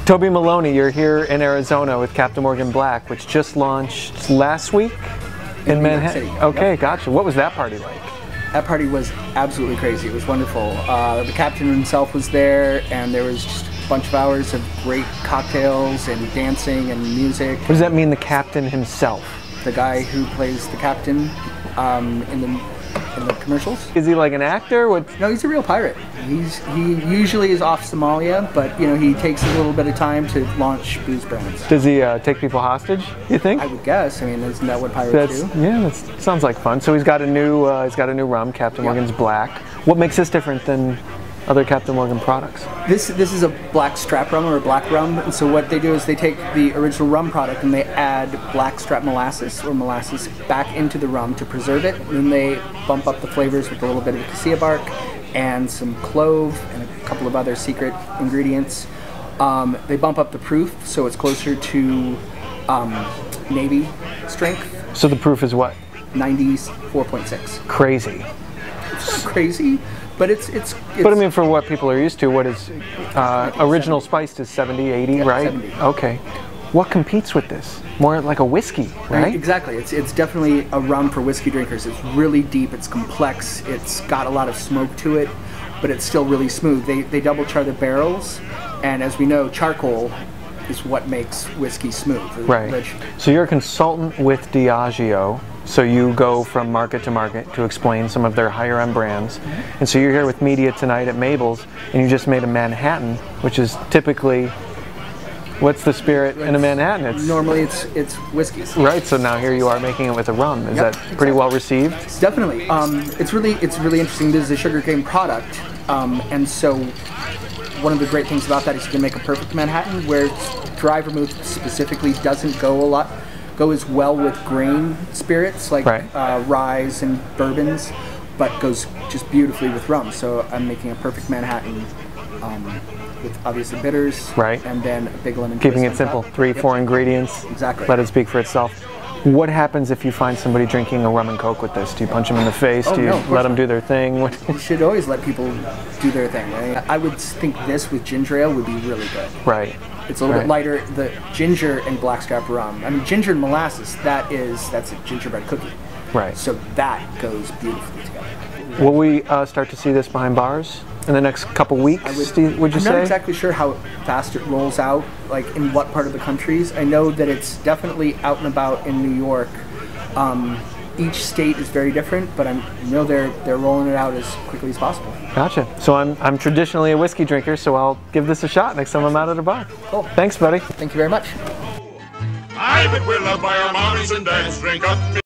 Tobey Maloney, you're here in Arizona with Captain Morgan Black, which just launched last week in Manhattan. Okay, yep. Gotcha. What was that party like? That party was absolutely crazy. It was wonderful. The captain himself was there, and there was just a bunch of hours of great cocktails and dancing and music. What does that mean, the captain himself? The guy who plays the captain in the commercials. Is he like an actor? No, he's a real pirate. He usually is off Somalia, but you know, he takes a little bit of time to launch booze brands. Does he take people hostage, you think? I would guess. I mean, isn't that what pirates do? Yeah, that sounds like fun. So he's got a new rum, Captain Morgan's Black. What makes this different than other Captain Morgan products? This is a black strap rum, or a black rum, and so what they do is they take the original rum product and they add black strap molasses back into the rum to preserve it, and then they bump up the flavors with a little bit of cassia bark and some clove and a couple of other secret ingredients. They bump up the proof so it's closer to Navy strength. So the proof is what? 94.6. Crazy. It's not crazy. But it's But I mean, for what people are used to, what is original spiced is 70, 80, yeah, right? 70. Okay. What competes with this? More like a whiskey, right? Exactly. It's definitely a rum for whiskey drinkers. It's really deep. It's complex. It's got a lot of smoke to it, but it's still really smooth. They double char the barrels, and as we know, charcoal is what makes whiskey smooth. Right. So you're a consultant with Diageo. So you go from market to market to explain some of their higher end brands. Mm-hmm. And so you're here with media tonight at Mabel's, and you just made a Manhattan, which is typically, what's the spirit in a Manhattan? Normally it's whiskey. Right, so now here you are making it with a rum. Is that pretty well received? Definitely. It's really interesting. This is a sugarcane product, and so one of the great things about that is you can make a perfect Manhattan where dry vermouth specifically doesn't go as well with grain spirits like ryes and bourbons, but goes just beautifully with rum. So I'm making a perfect Manhattan with obviously bitters, and then a big lemon. Keeping it simple, 3-4 ingredients. Exactly. Let it speak for itself. What happens if you find somebody drinking a rum and coke with this? Do you punch them in the face? Do you let them do their thing? You should always let people do their thing. I would think this with ginger ale would be really good. Right. It's a little bit lighter. The ginger and blackstrap rum. I mean, ginger and molasses. That's a gingerbread cookie. Right. So that goes beautifully together. Will we start to see this behind bars in the next couple weeks? Would you say? I'm not exactly sure how fast it rolls out. Like in what part of the countries. I know that it's definitely out and about in New York. Each state is very different, but I know they're rolling it out as quickly as possible. Gotcha. So I'm traditionally a whiskey drinker, so I'll give this a shot next time I'm out at a bar. Cool. Thanks, buddy. Thank you very much. I bet we're loved by our mommies and dads. Drink up.